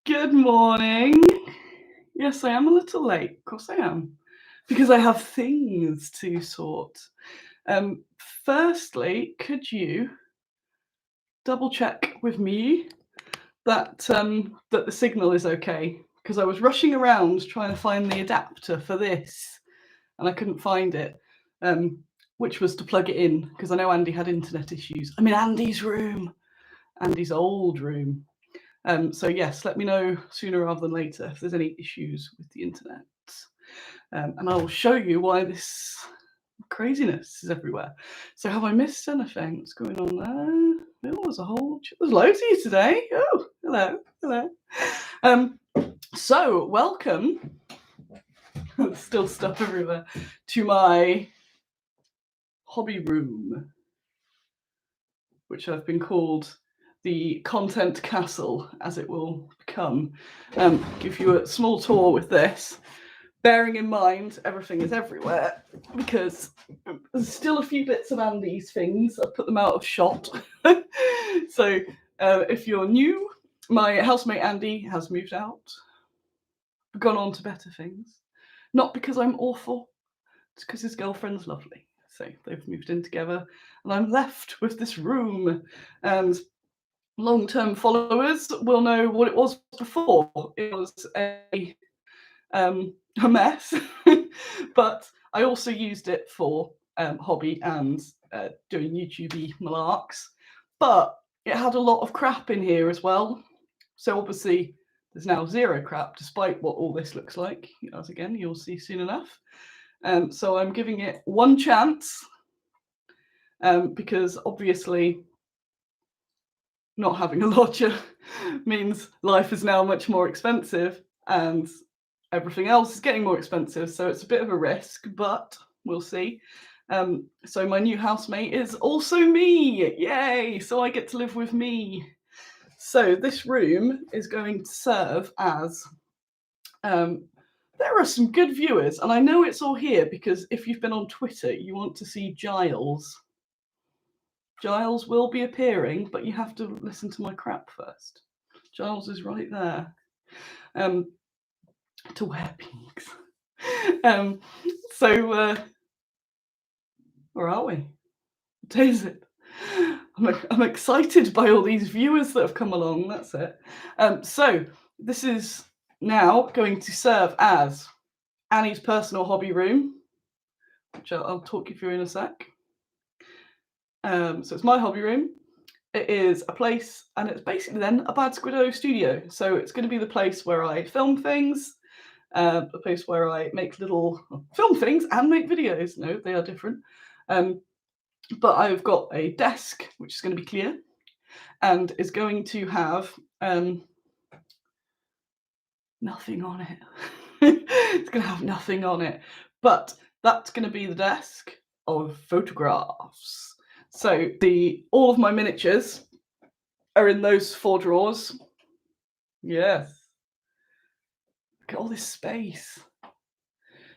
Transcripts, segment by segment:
Good morning. Yes, I am a little late. Of course I am. Because I have things to sort. Firstly, could you double check with me that that the signal is okay? Because I was rushing around trying to find the adapter for this and I couldn't find it. Which was to plug it in, because I know Andy had internet issues. I'm in Andy's room. Andy's old room. So yes, let me know sooner rather than later if there's any issues with the internet. And I will show you why this craziness is everywhere. So have I missed anything? What's going on there? Oh, there's loads of you today. Oh, hello. So welcome. There's still stuff everywhere to my hobby room, which I've been called the content castle, as it will become. Give you a small tour with this, bearing in mind everything is everywhere, because there's still a few bits of Andy's things. I've put them out of shot. So if you're new, my housemate Andy has moved out, gone on to better things. Not because I'm awful, it's because his girlfriend's lovely. So they've moved in together, and I'm left with this room. And long-term followers will know what it was before. It was a mess, but I also used it for hobby and doing YouTube-y malarks. But it had a lot of crap in here as well. So obviously there's now zero crap, despite what all this looks like. As again, you'll see soon enough. So I'm giving it one chance, because obviously not having a lodger means life is now much more expensive and everything else is getting more expensive. So it's a bit of a risk, but we'll see. So my new housemate is also me. Yay! So I get to live with me. So this room is going to serve as, there are some good viewers, and I know it's all here because if you've been on Twitter, you want to see Giles. Giles will be appearing, but you have to listen to my crap first. Giles is right there. To wear pinks. So where are we? What day is it? I'm excited by all these viewers that have come along. That's it. So this is now going to serve as Annie's personal hobby room, which I'll talk you through in a sec. So it's my hobby room. It is a place, and it's basically then a bad Squiddo studio. So it's going to be the place where I film things, a place where I make film things and make videos. No, they are different. But I've got a desk, which is going to be clear, and is going to have nothing on it. It's going to have nothing on it. But that's going to be the desk of photographs. So all of my miniatures are in those 4 drawers. Yes. Look at all this space.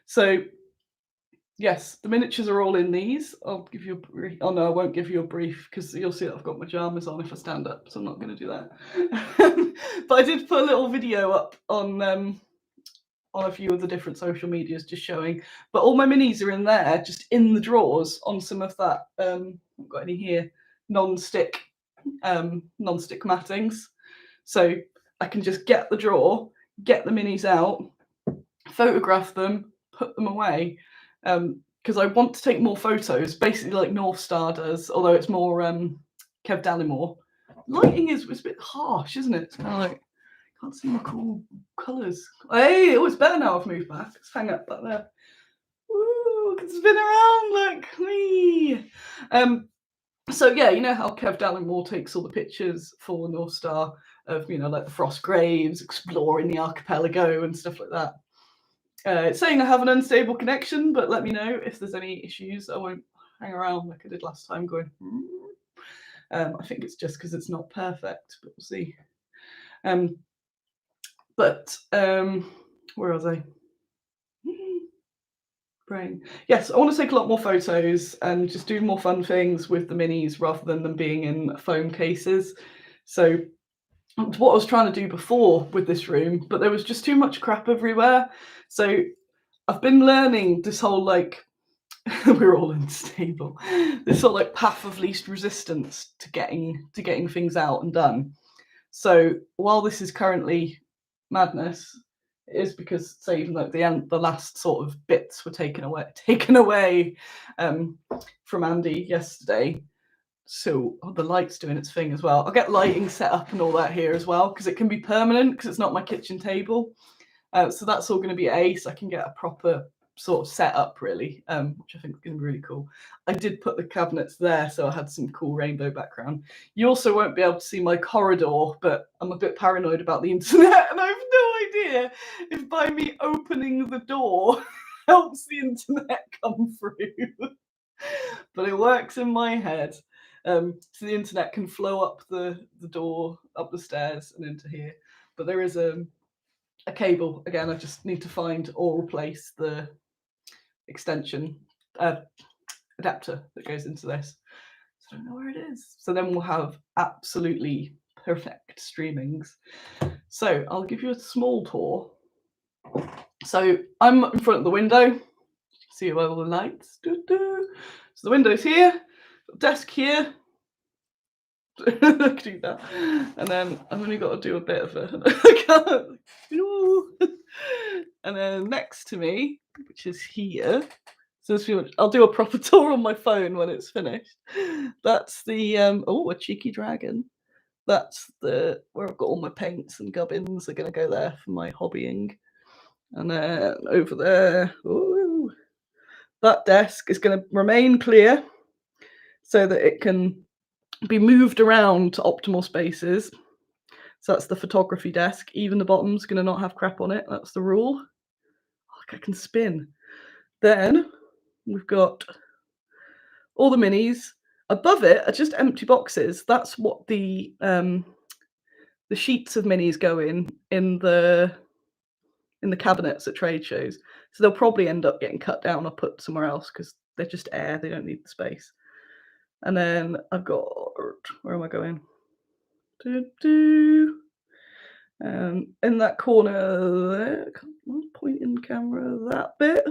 So yes, the miniatures are all in these. I'll give you a brief. Oh no, I won't give you a brief because you'll see that I've got my pajamas on if I stand up, so I'm not going to do that. But I did put a little video up on a few of the different social medias just showing. But all my minis are in there, just in the drawers on some of that. I've got any here, non-stick mattings. So I can just get the drawer, get the minis out, photograph them, put them away. Because I want to take more photos, basically like North Star does, although it's more Kev Dallimore. Lighting is a bit harsh, isn't it? It's kind of like, can't see my cool colours. Hey, it's better now I've moved back. Let's hang up back there. Ooh, I can spin around, look, me. So yeah, you know how Kev Dallimore takes all the pictures for North Star of, like the Frost Graves, exploring the archipelago and stuff like that. It's saying I have an unstable connection, but let me know if there's any issues. I won't hang around like I did last time going. I think it's just because it's not perfect, but we'll see. Where was I? Brain. Yes, I want to take a lot more photos and just do more fun things with the minis rather than them being in foam cases. So what I was trying to do before with this room, but there was just too much crap everywhere. So I've been learning this whole like we're all unstable. This sort of like path of least resistance to getting things out and done. So while this is currently madness, it is because say even like the last sort of bits were taken away from Andy yesterday. So the light's doing its thing as well. I'll get lighting set up and all that here as well because it can be permanent because it's not my kitchen table. So that's all going to be ace. I can get a proper sort of setup really, which I think is going to be really cool. I did put the cabinets there, so I had some cool rainbow background. You also won't be able to see my corridor, but I'm a bit paranoid about the internet, and I have no idea if by me opening the door helps the internet come through. But it works in my head. So the internet can flow up the door, up the stairs, and into here. But there is a cable. Again, I just need to find or replace the extension adapter that goes into this. So I don't know where it is. So then we'll have absolutely perfect streamings. So I'll give you a small tour. So I'm in front of the window. You can see all the lights. So the window's here, desk here. Do that, and then I've only got to do a bit of a and then next to me, which is here, so I'll do a proper tour on my phone when it's finished. That's the a cheeky dragon. That's the where I've got all my paints and gubbins are going to go there for my hobbying. And then over there, that desk is going to remain clear so that it can be moved around to optimal spaces. So that's the photography desk. Even the bottom's going to not have crap on it. That's the rule. Look, I can spin. Then we've got all the minis. Above it are just empty boxes. That's what the sheets of minis go in the cabinets at trade shows. So they'll probably end up getting cut down or put somewhere else because they're just air. They don't need the space. And then I've got, where am I going? In that corner there, pointing camera, that bit.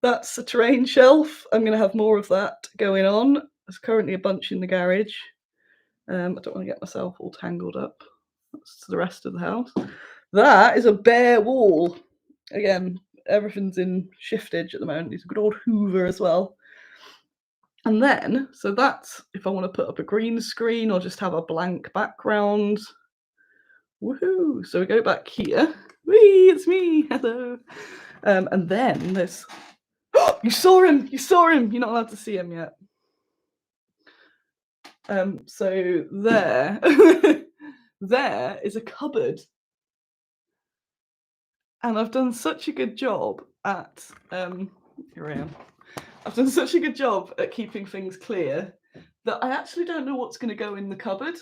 That's a terrain shelf. I'm going to have more of that going on. There's currently a bunch in the garage. I don't want to get myself all tangled up. That's the rest of the house. That is a bare wall. Again, everything's in shiftage at the moment. It's a good old Hoover as well. And then, so that's if I want to put up a green screen or just have a blank background. Woohoo! So we go back here. Whee, it's me. Hello. And then there's. Oh, you saw him. You saw him. You're not allowed to see him yet. So there, there is a cupboard, and I've done such a good job at. Here I am. I've done such a good job at keeping things clear that I actually don't know what's going to go in the cupboard.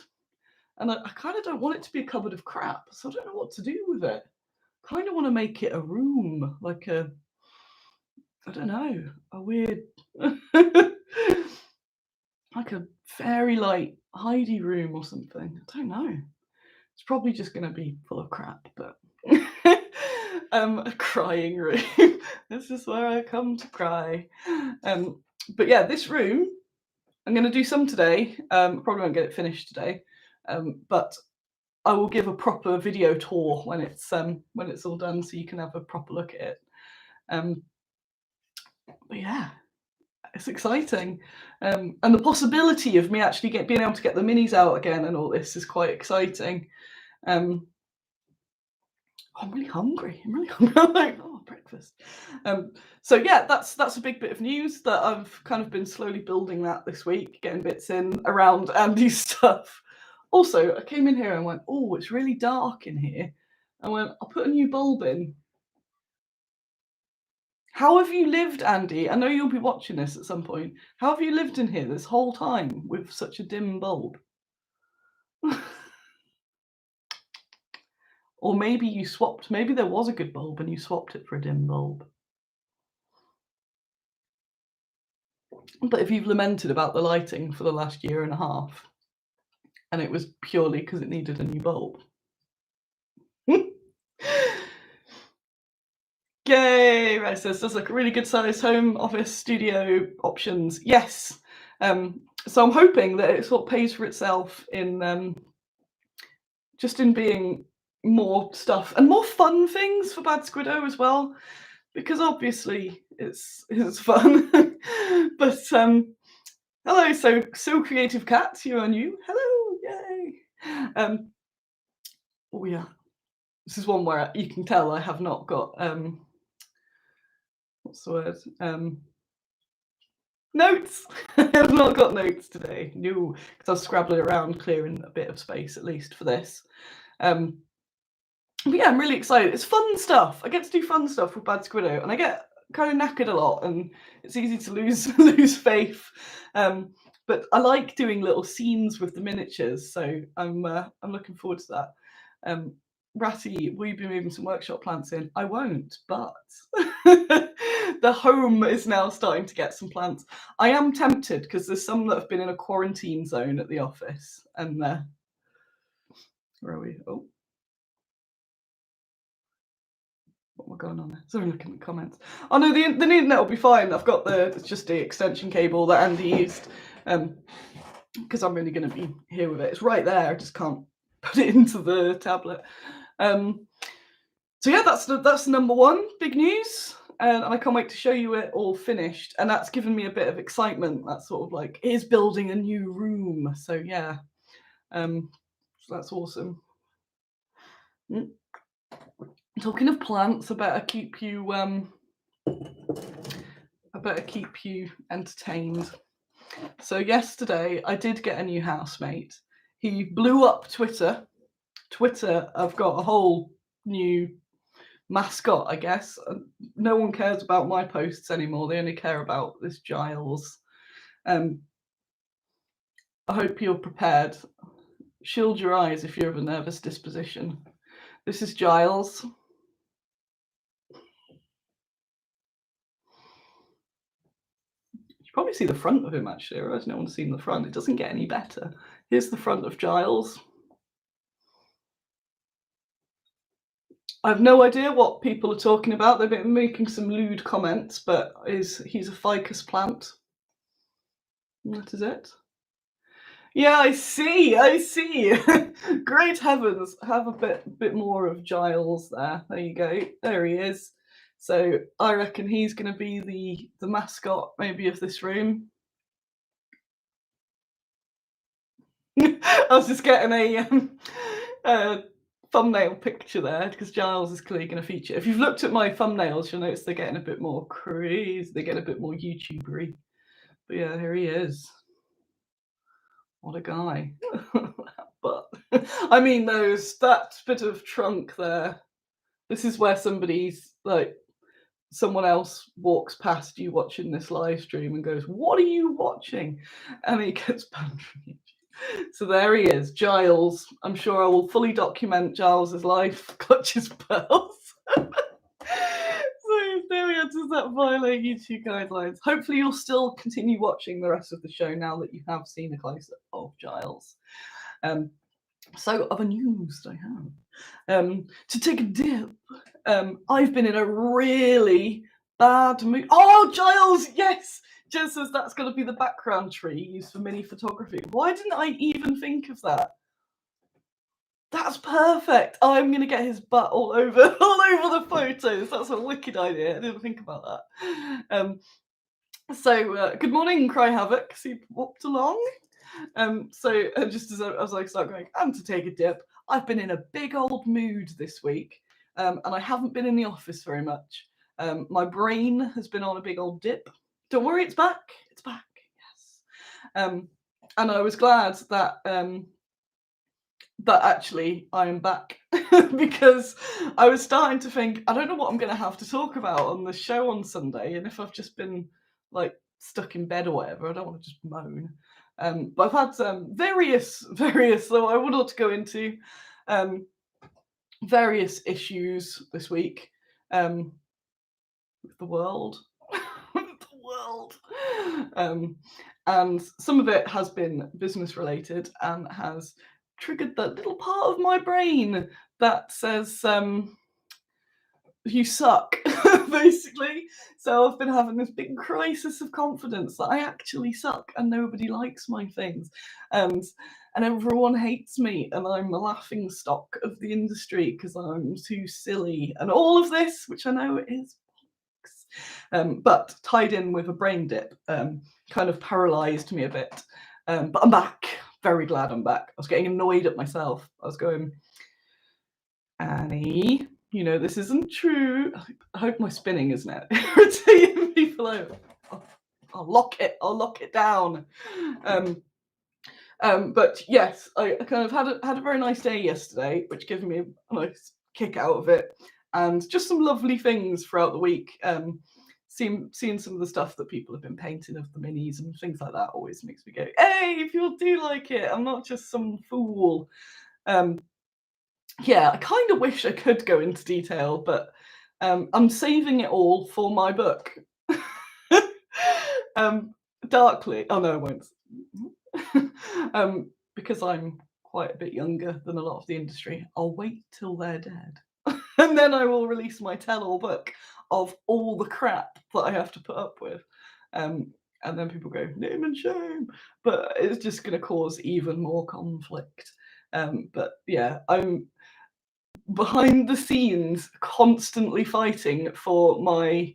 And I kind of don't want it to be a cupboard of crap, so I don't know what to do with it. Kind of want to make it a room, like I don't know, a weird, like a fairy light Heidi room or something. I don't know. It's probably just going to be full of crap, but a crying room. This is where I come to cry. But yeah, this room, I'm going to do some today. Probably won't get it finished today, but I will give a proper video tour when it's all done, so you can have a proper look at it. But yeah, it's exciting, and the possibility of me actually being able to get the minis out again and all this is quite exciting. I'm really hungry. I'm like, oh, breakfast. So yeah, that's a big bit of news that I've kind of been slowly building that this week, getting bits in around Andy's stuff. Also, I came in here and went, oh, it's really dark in here. I went, I'll put a new bulb in. How have you lived, Andy? I know you'll be watching this at some point. How have you lived in here this whole time with such a dim bulb? Or maybe you swapped, maybe there was a good bulb and you swapped it for a dim bulb. But if you've lamented about the lighting for the last year and a half, and it was purely because it needed a new bulb. Yay! Right, so this does look a really good size home office studio options. Yes. So I'm hoping that it sort of pays for itself in just in being more stuff and more fun things for Bad Squiddo as well, because obviously it's fun. But hello, so creative cat, you are new. Hello, yay. Oh yeah, this is one where you can tell I have not got what's the word? Notes. I have not got notes today. No, because I was scrabbling around clearing a bit of space at least for this. But yeah, I'm really excited. It's fun stuff. I get to do fun stuff with Bad Squiddo, and I get kind of knackered a lot, and it's easy to lose faith. But I like doing little scenes with the miniatures, so I'm looking forward to that. Ratty, will you be moving some workshop plants in? I won't, but the home is now starting to get some plants. I am tempted because there's some that have been in a quarantine zone at the office, and where are we? Oh. What am I going on there? Sorry, looking at the comments. Oh no, the internet will be fine. I've got it's just the extension cable that Andy used, because I'm really going to be here with it. It's right there. I just can't put it into the tablet. So yeah, that's number one, big news, and I can't wait to show you it all finished. And that's given me a bit of excitement. That's sort of like, it is building a new room. So yeah, so that's awesome. Talking of plants, I better keep you entertained. So yesterday I did get a new housemate. He blew up Twitter. I've got a whole new mascot, I guess. No one cares about my posts anymore. They only care about this Giles. I hope you're prepared. Shield your eyes if you're of a nervous disposition. This is Giles. You probably see the front of him, actually. I realize no one's seen the front. It doesn't get any better. Here's the front of Giles. I have no idea what people are talking about. They've been making some lewd comments, but he's a ficus plant. That is it. Yeah, I see. Great heavens, have a bit more of Giles there. There you go. There he is. So I reckon he's going to be the mascot, maybe, of this room. I was just getting a thumbnail picture there because Giles is clearly going to feature. If you've looked at my thumbnails, you'll notice they're getting a bit more crazy. They get a bit more YouTubery. But yeah, here he is. What a guy. But I mean, that bit of trunk there. This is where someone else walks past you watching this live stream and goes, "What are you watching?" And he gets banned from YouTube. So there he is, Giles. I'm sure I will fully document Giles's life. Clutches pearls. So there we are. Does that violate YouTube guidelines? Hopefully you'll still continue watching the rest of the show now that you have seen a close-up of Giles. So other news I have. To take a dip, I've been in a really bad mood. Oh, Giles, yes! Jen says that's going to be the background tree used for mini photography. Why didn't I even think of that? That's perfect. I'm going to get his butt all over the photos. That's a wicked idea. I didn't think about that. So good morning, Cry Havoc. So you walked along. So just as I start going, and to take a dip, I've been in a big old mood this week, and I haven't been in the office very much. My brain has been on a big old dip. Don't worry, it's back. It's back. Yes. And I was glad that actually I am back because I was starting to think, I don't know what I'm going to have to talk about on the show on Sunday, and if I've just been like stuck in bed or whatever, I don't want to just moan. But I've had various, though I will not go into, various issues this week with the world. world. And some of it has been business related and has triggered that little part of my brain that says, you suck, basically. So I've been having this big crisis of confidence that I actually suck and nobody likes my things. And everyone hates me and I'm a laughing stock of the industry because I'm too silly and all of this, which I know is but tied in with a brain dip, kind of paralysed me a bit. But I'm back. Very glad I'm back. I was getting annoyed at myself. I was going, Annie, you know, this isn't true. I hope my spinning isn't irritating people over. I'll lock it down. But yes, I kind of had a very nice day yesterday, which gave me a nice kick out of it, and just some lovely things throughout the week. Seeing some of the stuff that people have been painting of the minis and things like that always makes me go, hey, people do like it. I'm not just some fool. Yeah, I kind of wish I could go into detail, but I'm saving it all for my book. Darkly. Oh no, I won't. Because I'm quite a bit younger than a lot of the industry, I'll wait till they're dead. And then I will release my tell-all book of all the crap that I have to put up with. And then people go, name and shame. But it's just going to cause even more conflict. But yeah, I'm behind the scenes constantly fighting for my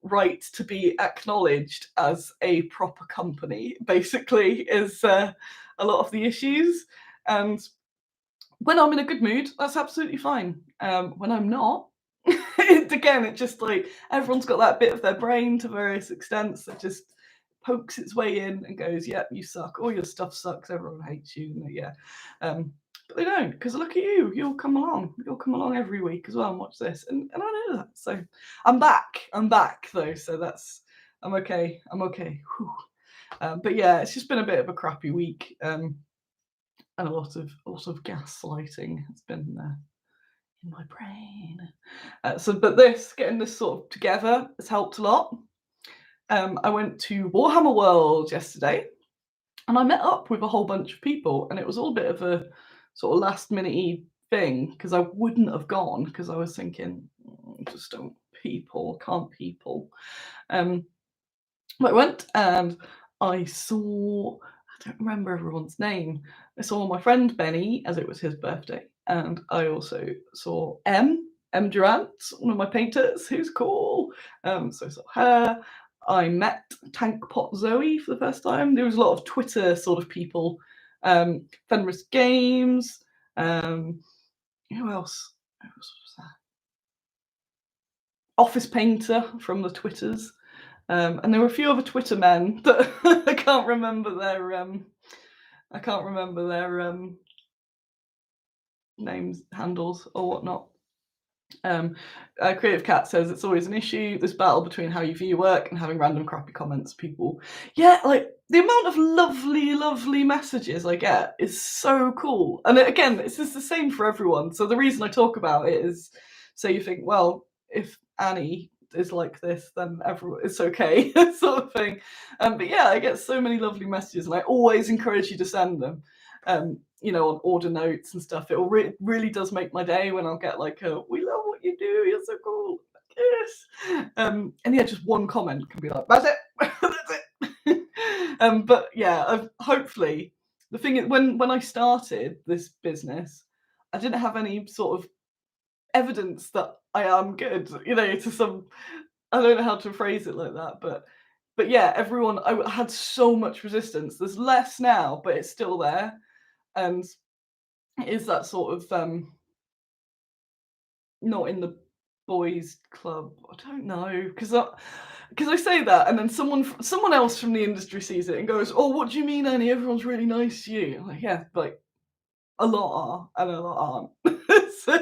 right to be acknowledged as a proper company, basically, is a lot of the issues. And when I'm in a good mood, that's absolutely fine. When I'm not, again, it just like everyone's got that bit of their brain to various extents that just pokes its way in and goes, "Yep, you suck. All your stuff sucks. Everyone hates you." And yeah, but they don't, because look at you. You'll come along. You'll come along every week as well and watch this, and I know that. So I'm back. I'm back though. So I'm okay. I'm okay. But yeah, it's just been a bit of a crappy week. And a lot of gaslighting has been in my brain. But getting this sort of together has helped a lot. I went to Warhammer World yesterday, and I met up with a whole bunch of people, and it was all a bit of a sort of last minute thing because I wouldn't have gone because I was thinking, just don't can't people. But I went and I saw, I don't remember everyone's name. I saw my friend Benny, as it was his birthday, and I also saw M Durant, one of my painters, who's cool. So I saw her. I met Tank Pot Zoe for the first time. There was a lot of Twitter sort of people. Fenris Games. Who else? Who else was there? Office Painter from the Twitters. And there were a few other Twitter men that I can't remember their names, handles, or whatnot. Creative Cat says it's always an issue, this battle between how you view work and having random crappy comments. People, yeah, like the amount of lovely messages I get is so cool. And again, it's just the same for everyone. So the reason I talk about it is so you think, well, if Annie is like this, then everyone, it's okay, sort of thing. But yeah, I get so many lovely messages, and I always encourage you to send them. You know, on order notes and stuff. It really does make my day when I'll get like a, we love what you do, you're so cool. Yes. And yeah, just one comment can be like, that's it. That's it. But yeah, hopefully the thing is, when I started this business, I didn't have any sort of evidence that I am good, you know, to some, I don't know how to phrase it like that, but yeah, everyone, I had so much resistance. There's less now, but it's still there. And it is that sort of not in the boys club. I don't know, because I say that, and then someone else from the industry sees it and goes, "Oh, what do you mean, Annie? Everyone's really nice to you." I'm like, yeah, like a lot are, and a lot aren't. So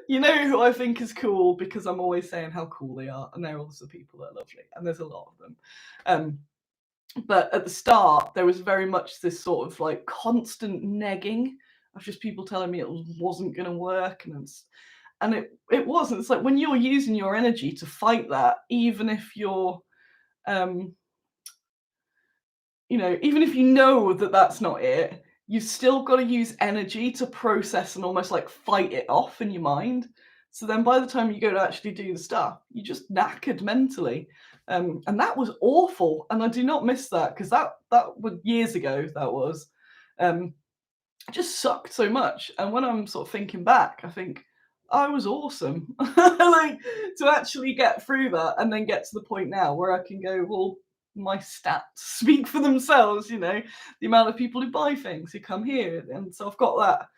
you know who I think is cool because I'm always saying how cool they are, and they're also people that are lovely, and there's a lot of them. But at the start, there was very much this sort of like constant negging of just people telling me it wasn't going to work, and it wasn't. It's like when you're using your energy to fight that, even if you're you know, even if you know that that's not it, you've still got to use energy to process and almost like fight it off in your mind. So then by the time you go to actually do the stuff, you're just knackered mentally. And that was awful. And I do not miss that, because that was years ago, that was. It just sucked so much. And when I'm sort of thinking back, I think I was awesome. Like, to actually get through that and then get to the point now where I can go, well, my stats speak for themselves, you know, the amount of people who buy things, who come here. And so I've got that.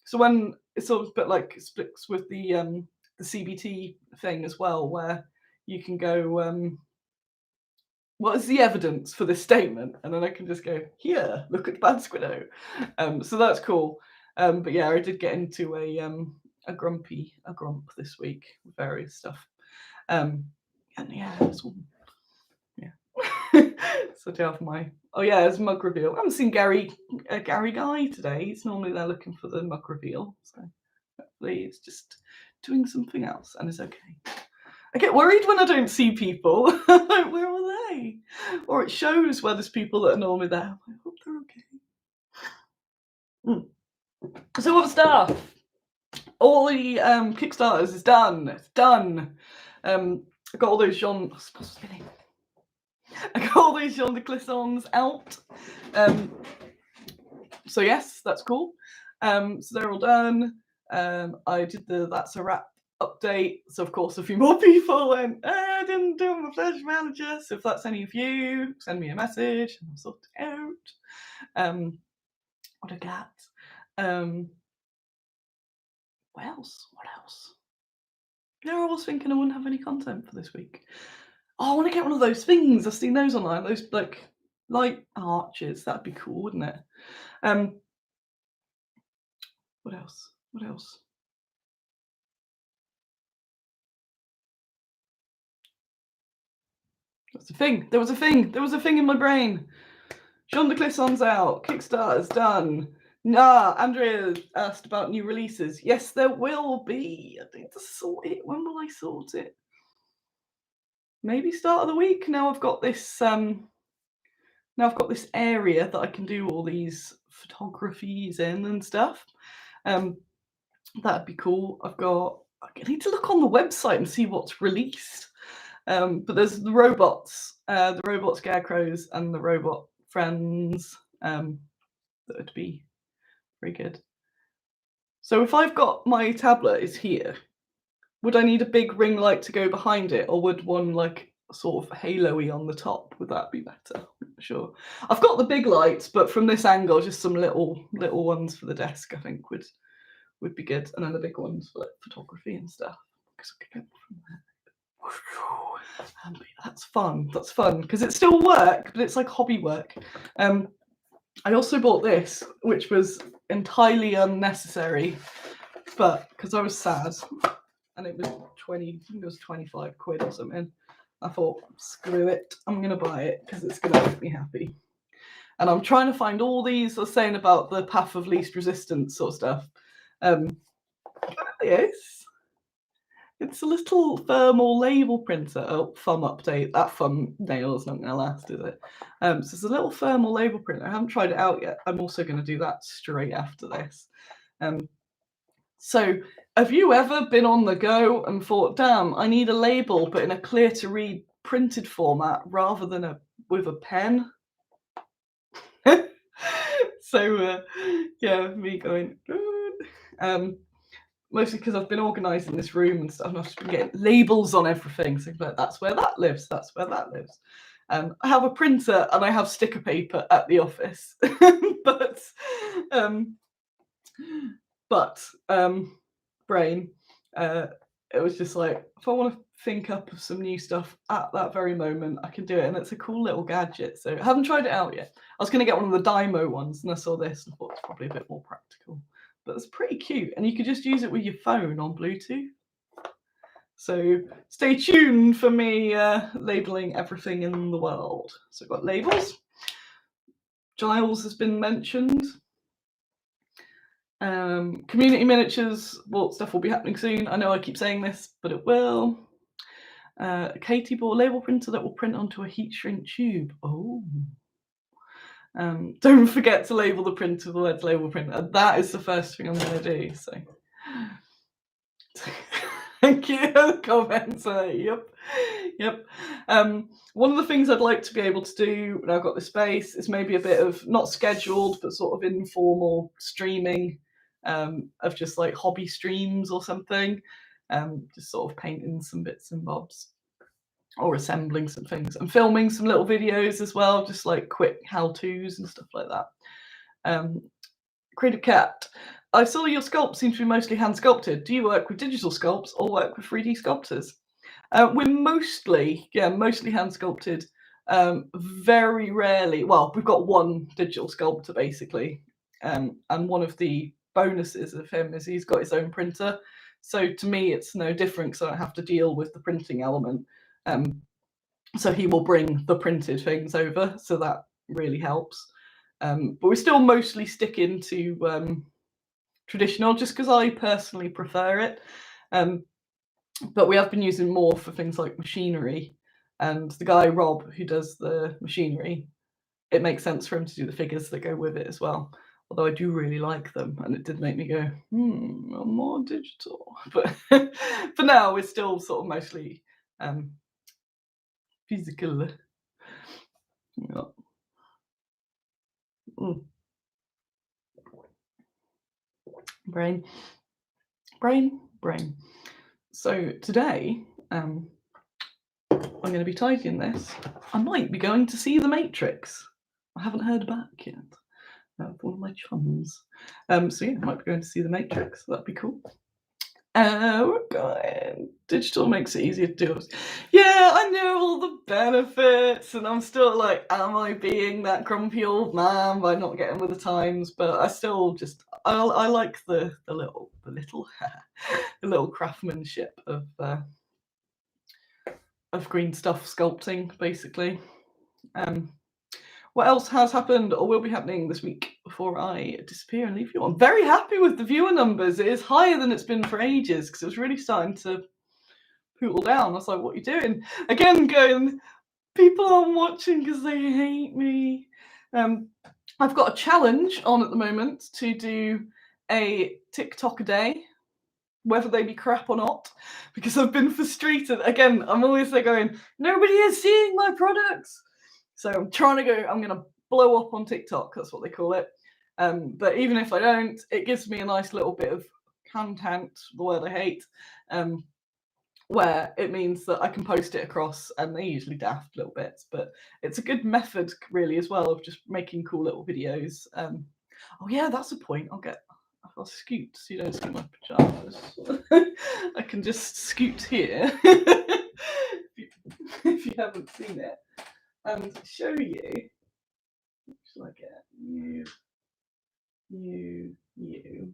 So when it's sort of a bit like splits with the CBT thing as well, where you can go, what is the evidence for this statement? And then I can just go, here, look at bad Squiddo. So that's cool. But yeah, I did get into a grump this week with various stuff. And yeah, it's all, yeah. So I do have my, oh yeah, it's mug reveal. I haven't seen Gary Guy today. He's normally there looking for the mug reveal. So hopefully it's just doing something else and it's okay. I get worried when I don't see people. Like, where are they? Or it shows where there's people that are normally there. I hope they're okay. So what stuff? All the Kickstarters is done. It's done. I got all those Jean. I got all those Jean de Clissons out. So yes, that's cool. So they're all done. I did the That's a Wrap update. So of course a few more people went, I didn't do my pledge manager. So if that's any of you, send me a message and I'll sort it out. What I got. What else? Yeah, I was thinking I wouldn't have any content for this week. Oh, I want to get one of those things. I've seen those online. Those like light arches. That'd be cool, wouldn't it? What else? That's a thing. There was a thing in my brain. Jean de Clisson's out. Kickstarter's done. Nah, Andrea asked about new releases. Yes, there will be. I need to sort it. When will I sort it? Maybe start of the week. Now I've got this area that I can do all these photographies in and stuff. That'd be cool. I need to look on the website and see what's released. But there's the robots scarecrows and the robot friends that would be very good. So if I've got my tablet is here, would I need a big ring light to go behind it, or would one like sort of halo-y on the top? Would that be better? I'm not sure. I've got the big lights, but from this angle, just some little ones for the desk, I think would be good, and then the big ones for like photography and stuff. Because I could get from there. That's fun because it's still work, but it's like hobby work. I also bought this, which was entirely unnecessary, but because I was sad, and it was 25 quid or something. I thought, screw it, I'm gonna buy it because it's gonna make me happy. And I'm trying to find all these. I was saying about the path of least resistance sort of stuff. Yes, it's a little thermal label printer. Oh, thumb update. That thumbnail is not going to last, is it? So it's a little thermal label printer. I haven't tried it out yet. I'm also going to do that straight after this. So have you ever been on the go and thought, damn, I need a label, but in a clear to read printed format rather than with a pen? So yeah, me going, mostly because I've been organising this room and stuff, and I've just been getting labels on everything. So like, that's where that lives. That's where that lives. I have a printer and I have sticker paper at the office, but brain. It was just like, if I want to think up of some new stuff at that very moment, I can do it, and it's a cool little gadget. So I haven't tried it out yet. I was going to get one of the Dymo ones, and I saw this and thought it's probably a bit more practical. But it's pretty cute, and you could just use it with your phone on Bluetooth. So stay tuned for me labeling everything in the world. So I've got labels. Giles has been mentioned. Community miniatures, well, stuff will be happening soon. I know I keep saying this, but it will. Katie bought a label printer that will print onto a heat shrink tube. Oh. Don't forget to label the printer with the words label printer. That is the first thing I'm going to do. So, thank you for the comments. Yep. One of the things I'd like to be able to do when I've got the space is maybe a bit of not scheduled, but sort of informal streaming of just like hobby streams or something. Just sort of painting some bits and bobs, or assembling some things, and filming some little videos as well, just like quick how-tos and stuff like that. Creative Cat, I saw your sculpts seem to be mostly hand sculpted. Do you work with digital sculpts or work with 3D sculptors? We're mostly hand sculpted. Very rarely, well, we've got one digital sculptor basically, and one of the bonuses of him is he's got his own printer. So to me, it's no different because I don't have to deal with the printing element. So he will bring the printed things over, so that really helps. But we're still mostly sticking to traditional, just because I personally prefer it. But we have been using more for things like machinery, and the guy Rob who does the machinery, it makes sense for him to do the figures that go with it as well. Although I do really like them, and it did make me go, more digital. But for now, we're still sort of mostly physical. Yeah. Brain. So today, I'm going to be tidying this. I might be going to see The Matrix. I haven't heard back yet. One of my chums. So yeah, I might be going to see The Matrix. That'd be cool. We're going. Digital makes it easier to do. Yeah, I know all the benefits, and I'm still like, am I being that grumpy old man by not getting with the times? But I still just, I like the little craftsmanship of green stuff sculpting, basically. What else has happened or will be happening this week before I disappear and leave you? I'm very happy with the viewer numbers. It is higher than it's been for ages because it was really starting to poodle down. I was like, what are you doing? Again, going, people aren't watching because they hate me. I've got a challenge on at the moment to do a TikTok a day, whether they be crap or not, because I've been frustrated. Again, I'm always there going, nobody is seeing my products. So I'm trying to go, I'm going to blow up on TikTok, that's what they call it. But even if I don't, it gives me a nice little bit of content, the word I hate, where it means that I can post it across, and they're usually daft little bits, but it's a good method really as well of just making cool little videos. Oh yeah, that's a point. I'll scoot so you don't see my pajamas. I can just scoot here if you haven't seen it. And show you. Shall I get you, and you?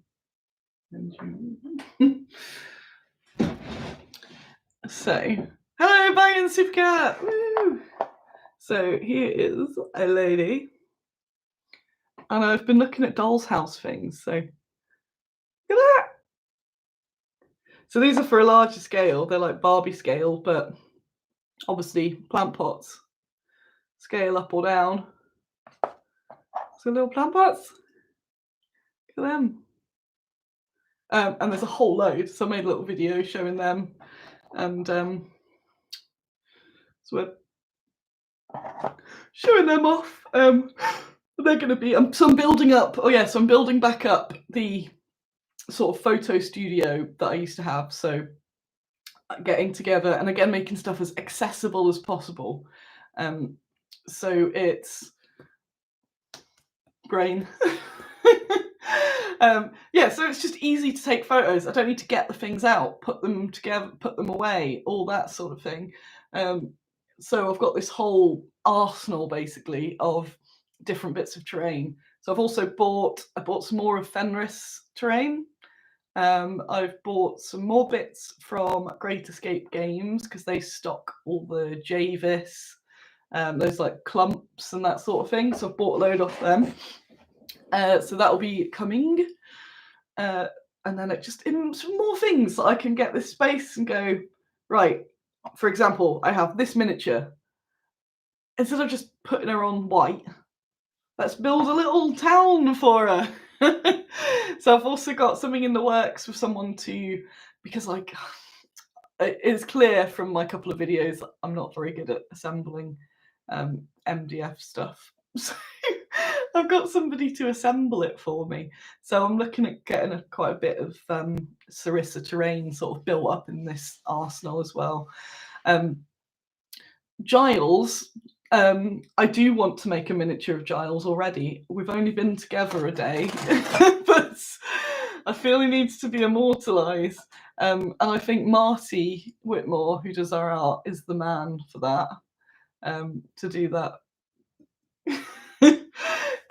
So, hello, Bangin' Supercat! Woo! So here is a lady, and I've been looking at doll's house things. So, look at that. So these are for a larger scale. They're like Barbie scale, but obviously plant pots. Scale up or down. So little plant pots. Look at them. And there's a whole load. So I made a little video showing them. And so we're showing them off. They're going to be. So I'm building up. Oh yeah. So I'm building back up the sort of photo studio that I used to have. So getting together and again making stuff as accessible as possible. So it's brain. Yeah, so it's just easy to take photos. I don't need to get the things out, put them together, put them away, all that sort of thing. So I've got this whole arsenal basically of different bits of terrain. So I've also bought some more of Fenris terrain. I've bought some more bits from Great Escape Games because they stock all the Javis, those like clumps and that sort of thing. So I've bought a load off them. So that will be coming. And then it just some more things that I can get this space and go, right, for example, I have this miniature. Instead of just putting her on white, let's build a little town for her. So I've also got something in the works with someone to, because like it is clear from my couple of videos that I'm not very good at assembling MDF stuff. So I've got somebody to assemble it for me. So I'm looking at getting quite a bit of Sarissa terrain sort of built up in this arsenal as well. Giles, I do want to make a miniature of Giles already. We've only been together a day, but I feel he needs to be immortalised. And I think Marty Whitmore, who does our art, is the man for that, to do that.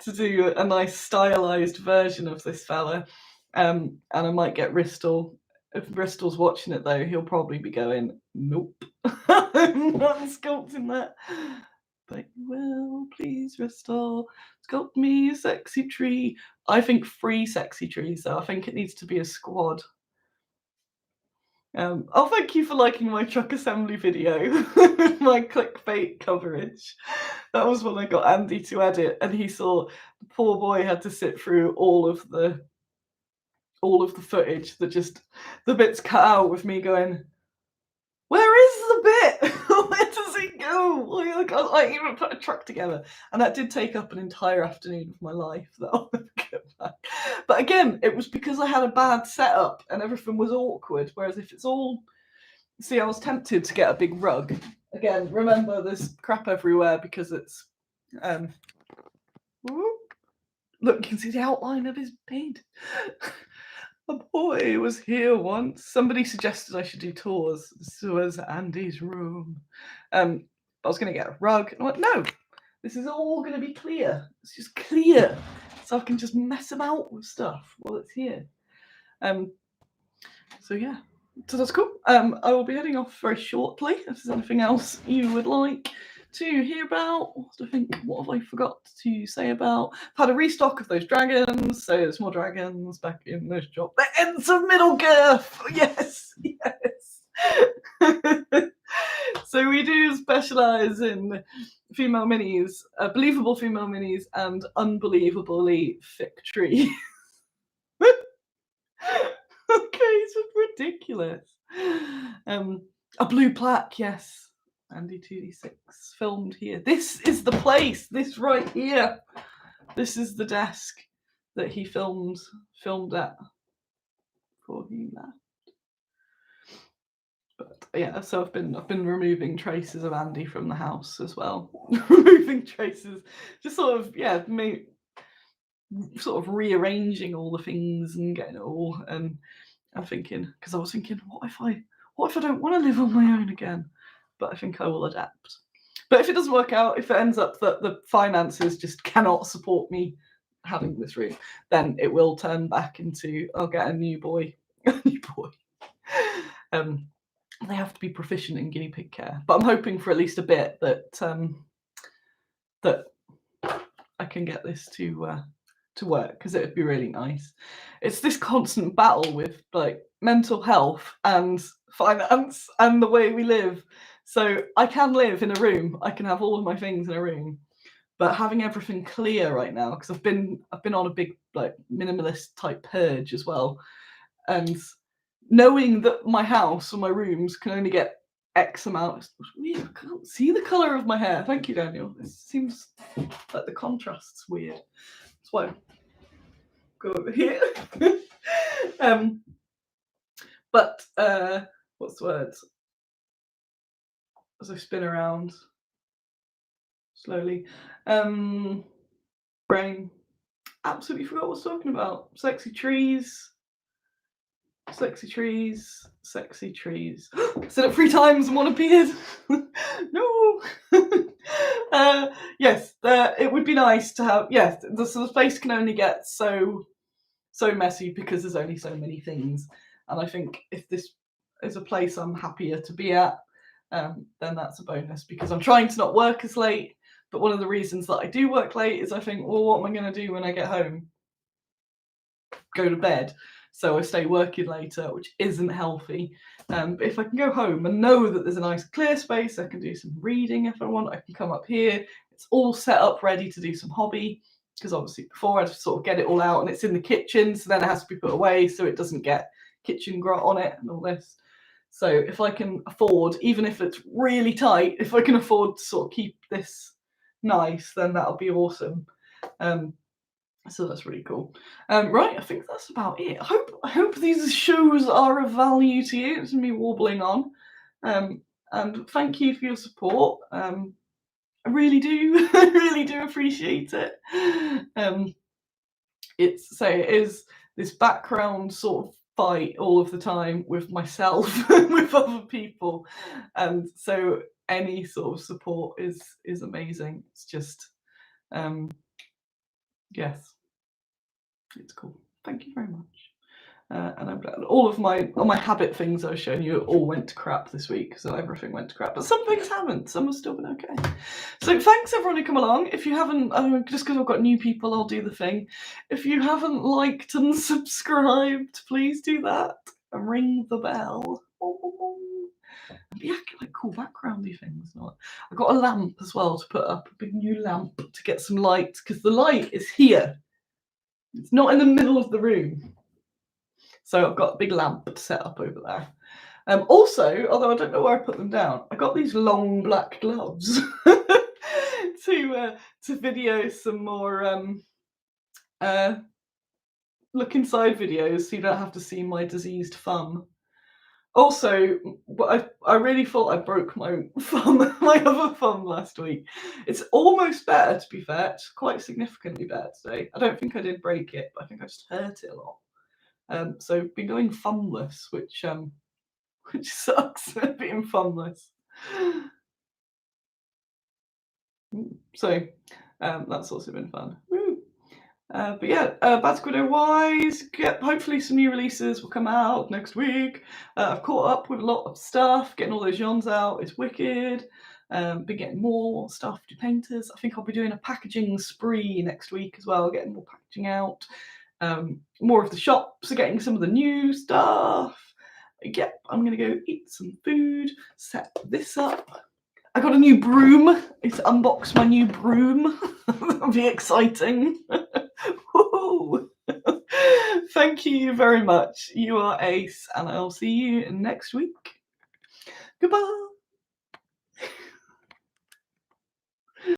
To do a nice stylized version of this fella. And I might get Bristol. If Bristol's watching it though, he'll probably be going, nope, I'm not sculpting that. But you will, please, Bristol, sculpt me a sexy tree. I think 3 sexy trees, though. I think it needs to be a squad. Oh, thank you for liking my truck assembly video, my clickbait coverage. That was when I got Andy to edit, and he saw the poor boy had to sit through all of the footage that just the bits cut out with me going, where is the bit? Where does it go? I can't even put a truck together. And that did take up an entire afternoon of my life that I'll never get back. But again, it was because I had a bad setup and everything was awkward. Whereas if it's all, see, I was tempted to get a big rug. Again, remember there's crap everywhere because it's, look, you can see the outline of his bed. A boy was here once. Somebody suggested I should do tours. This was Andy's room. I was going to get a rug. And I went, no, this is all going to be clear. It's just clear. So I can just mess about with stuff while it's here. So yeah, so that's cool. I will be heading off very shortly. If there's anything else you would like to hear about, what have I forgot to say about? I've had a restock of those dragons, so there's more dragons back in this shop. The ends of Middle-Girth, yes. So we do specialise in female minis, believable female minis, and unbelievably thick trees. Okay, it's ridiculous. A blue plaque, yes. Andy 2D6 filmed here. This is the place. This right here. This is the desk that he filmed at before he left. But yeah, so I've been removing traces of Andy from the house as well. Removing traces, just sort of sort of rearranging all the things and getting it all. And I'm thinking, because I was thinking, what if I don't want to live on my own again? But I think I will adapt. But if it doesn't work out, if it ends up that the finances just cannot support me having this room, then it will turn back into, I'll get a new boy. They have to be proficient in guinea pig care. But I'm hoping for at least a bit that that I can get this to work, because it would be really nice. It's this constant battle with like mental health and finance and the way we live. So I can live in a room, I can have all of my things in a room, but having everything clear right now, because I've been on a big like minimalist type purge as well, and knowing that my house or my rooms can only get X amount. It's weird. I can't see the colour of my hair. Thank you, Daniel. It seems like the contrast's weird. That's why I go over here. But what's the word? As I spin around slowly. Brain. Absolutely forgot what I was talking about. Sexy trees. Sexy trees. Sexy trees. Said it 3 times and one appeared. No. Yes, it would be nice to have. Yes, the space can only get so messy because there's only so many things. And I think if this is a place I'm happier to be at, then that's a bonus, because I'm trying to not work as late. But one of the reasons that I do work late is I think, well, what am I going to do when I get home? Go to bed. so I stay working later, which isn't healthy. But if I can go home and know that there's a nice clear space, I can do some reading if I want. I can come up here. It's all set up ready to do some hobby, because obviously before I'd sort of get it all out and it's in the kitchen, so then it has to be put away so it doesn't get kitchen grot on it and all this. So if I can afford, even if it's really tight, if I can afford to sort of keep this nice, then that'll be awesome. So that's really cool. Right, I think that's about it. I hope these shows are of value to you. It's me warbling on. And thank you for your support. I really do, I really do appreciate it. It is this background sort of fight all of the time with myself and with other people, and so any sort of support is amazing. It's just yes, it's cool. Thank you very much. And I'm glad all of my habit things I was showing you all went to crap this week, so everything went to crap, but some things haven't, some have still been okay. So thanks everyone who come along. If you haven't, just because I've got new people, I'll do the thing. If you haven't liked and subscribed, please do that and ring the bell. Yeah, like cool backgroundy things. I got a lamp as well to put up, a big new lamp to get some light, because the light is here. It's not in the middle of the room. So I've got a big lamp set up over there. Also, although I don't know where I put them down, I got these long black gloves to video some more look inside videos, so you don't have to see my diseased thumb. Also, I really thought I broke my thumb, my other thumb last week. It's almost better, to be fair. It's quite significantly better today. I don't think I did break it, but I think I just hurt it a lot. So been going thumbless, which sucks, being thumbless. So that's also been fun. Woo. But yeah, Bad Squiddo wise, hopefully some new releases will come out next week. I've caught up with a lot of stuff, getting all those yarns out. It's wicked. Been getting more stuff to painters. I think I'll be doing a packaging spree next week as well, getting more packaging out. More of the shops are getting some of the new stuff. Yep, I'm gonna go eat some food, set this up. I got a new broom. It's unboxed my new broom. That'll be exciting. Woo. Thank you very much. You are ace, and I'll see you next week. Goodbye.